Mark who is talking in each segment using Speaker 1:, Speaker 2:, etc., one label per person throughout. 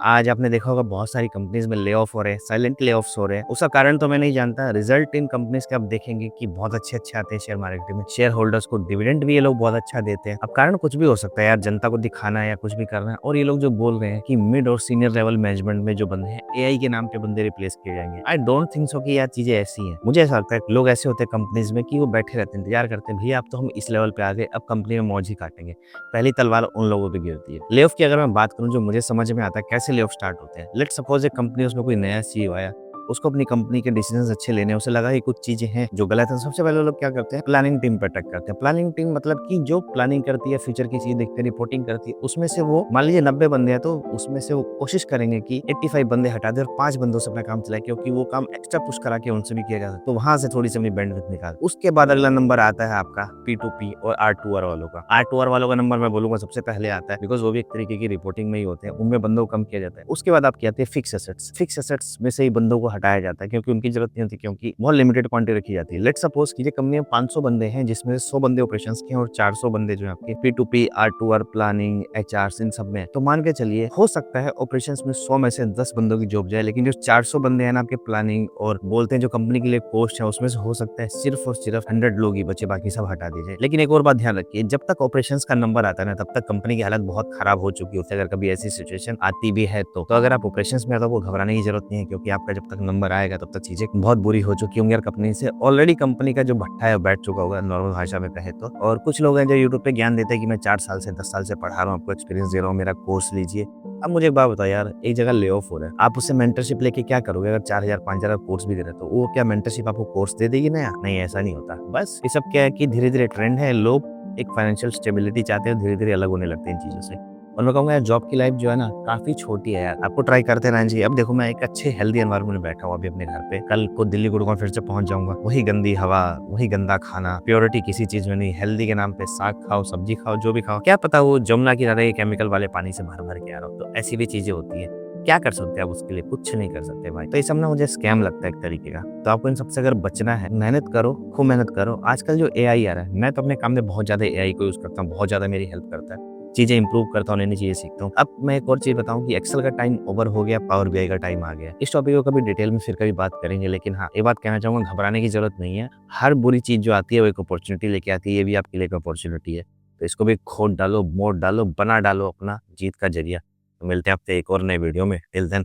Speaker 1: आज आपने देखा होगा बहुत सारी कंपनीज में ले ऑफ हो रहे हैं, साइलेंट ले ऑफ्स हो रहे हैं। उसका कारण तो मैं नहीं जानता। रिजल्ट इन कंपनीज के आप देखेंगे कि बहुत अच्छे-अच्छे आते हैं शेयर मार्केट में। शेयर होल्डर्स को डिविडेंड भी ये लोग बहुत अच्छा देते हैं। अब कारण कुछ भी हो सकता है यार, जनता को दिखाना है या कुछ भी करना है। और ये लोग जो बोल रहे हैं कि मिड और सीनियर लेवल मैनेजमेंट में जो बंदे हैं, एआई के नाम पे बंदे रिप्लेस किए जाएंगे। आई डोंट थिंक सो कि यार चीजें ऐसी हैं। मुझे ऐसा लगता है लोग ऐसे होते हैं कंपनीज में कि वो बैठे रहते हैं, इंतजार करते हैं, भैया अब तो हम इस लेवल पे आ गए, अब कंपनी में मौज ही काटेंगे। पहली तलवार उन लोगों पे गिरती है। ले ऑफ की अगर मैं बात करूं, जो मुझे समझ में आता है कैसे ले ऑफ स्टार्ट होते हैं। लेट्स सपोज एक कंपनी, उसमें कोई नया सीईओ आया, उसको अपनी कंपनी के डिसीजंस अच्छे लेने, उसे लगा कि कुछ चीजें हैं जो गलत है। सबसे पहले लोग क्या करते हैं, प्लानिंग टीम पे अटैक करते हैं। प्लानिंग टीम मतलब कि जो प्लानिंग करती है, फ्यूचर की चीज देखते हैं, रिपोर्टिंग करती है, उसमें से वो मान लीजिए 90 बंदे हैं तो उसमें से वो कोशिश करेंगे कि 85 बंदे हटा दे और 5 बंदों से अपना काम चलाए, क्योंकि वो काम एक्स्ट्रा पुश करा के उनसे भी किया जा सकता है। तो वहां से थोड़ी सी अपनी बैंडविड्थ निकाल। उसके बाद अगला नंबर आता है आपका P2P और R2R वालों का। R2R वालों का नंबर मैं बोलूंगा सबसे पहले आता है, बिकॉज वो भी एक तरीके की रिपोर्टिंग में ही होते हैं, उनमें बंदों को कम किया जाता है। उसके बाद आपकी आती है फिक्स एसेट्स। फिक्स एसेट्स में से ही बंदों को हटाया जाता है, क्योंकि उनकी जरूरत नहीं होती, क्योंकि बहुत लिमिटेड क्वांटिटी रखी जाती है। लेट सपोज कीजिए कंपनी में 500 बंदे हैं, जिसमें 100 बंदे ऑपरेशंस के हैं और 400 बंदे जो है आपके P2P, R2R, प्लानिंग, HR इन सब में। तो मान के चलिए हो सकता है ऑपरेशंस में 100 में से 10 बंदों की जॉब जाए, लेकिन जो 400 बंदे हैं ना आपके प्लानिंग और बोलते हैं जो कंपनी के लिए पोस्ट है, उसमें से हो सकता है सिर्फ और सिर्फ 100 लोग ही बचे, बाकी सब हटा दीजिए। लेकिन एक और बात ध्यान रखिए, जब तक ऑपरेशंस का नंबर आता है ना, तब तक कंपनी की हालत बहुत खराब हो चुकी होती है। अगर कभी ऐसी सिचुएशन आती भी है तो अगर आप ऑपरेशंस में, तो आपको घबराने की जरूरत नहीं है, क्योंकि आपका जब तक नंबर आएगा तब तक चीजें बहुत बुरी हो चुकी होंगी और कंपनी से ऑलरेडी कंपनी का जो भट्टा है बैठ चुका होगा, नॉर्मल भाषा में कहे तो। और कुछ लोग हैं जो यूट्यूब पे ज्ञान देते हैं कि मैं 4 साल से 10 साल से पढ़ा रहा हूँ, आपको एक्सपीरियंस दे रहा हूँ, मेरा कोर्स लीजिए। अब मुझे एक बात बताओ यार, एक जगह ले ऑफ हो रहा है, आप उससे मेंटरशिप लेके क्या करोगे? अगर 4000 5000 कोर्स भी दे रहे तो वो क्या मेंटरशिप आपको कोर्स दे देगी नया? नहीं, ऐसा नहीं होता। बस ये सब क्या है कि धीरे धीरे ट्रेंड है, लोग एक फाइनेंशियल स्टेबिलिटी चाहते हैं, धीरे धीरे अलग होने लगते हैं इन चीजों से। और मैं कहूँगा यार, जॉब की लाइफ जो है ना काफ़ी छोटी है यार, आपको ट्राई करते रहना चाहिए। अब देखो मैं एक अच्छे हेल्दी एनवायरनमेंट में बैठा हूँ अभी अपने घर पे, कल को दिल्ली गुड़गांव फिर से पहुंच जाऊंगा, वही गंदी हवा, वही गंदा खाना, प्योरिटी किसी चीज में नहीं। हेल्दी के नाम पे साग खाओ, सब्जी खाओ, जो भी खाओ, क्या पता वो जमुना की तरह केमिकल वाले पानी से भर भर के आ रहा हो। तो ऐसी भी चीजें होती है, क्या कर सकते हैं आप उसके लिए? कुछ नहीं कर सकते भाई। तो ये सब ना मुझे स्कैम लगता है एक तरीके का। तो आपको इन सबसे अगर बचना है, मेहनत करो, खूब मेहनत करो। आजकल जो एआई आ रहा है, मैं तो अपने काम में बहुत ज्यादा एआई को यूज करता हूँ, बहुत ज्यादा मेरी हेल्प करता है, चीजें इंप्रूव करता हूँ, नई नई चीजें सीखता हूँ। अब मैं एक और चीज बताऊँ कि एक्सेल का टाइम ओवर हो गया, पावर बीआई का टाइम आ गया। इस टॉपिक को कभी डिटेल में फिर कभी बात करेंगे, लेकिन हाँ ये बात कहना चाहूंगा, घबराने की जरूरत नहीं है। हर बुरी चीज जो आती है वो एक अपॉर्चुनिटी लेके आती है, ये भी आपके लिए एक अपॉर्चुनिटी है। तो इसको भी खोद डालो, मोड़ डालो, बना डालो अपना जीत का जरिया। तो मिलते हैं आपसे एक और नए वीडियो में। टिल देन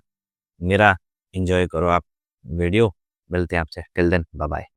Speaker 1: मेरा एंजॉय करो आप वीडियो। मिलते हैं आपसे, टिल देन बाय बाय।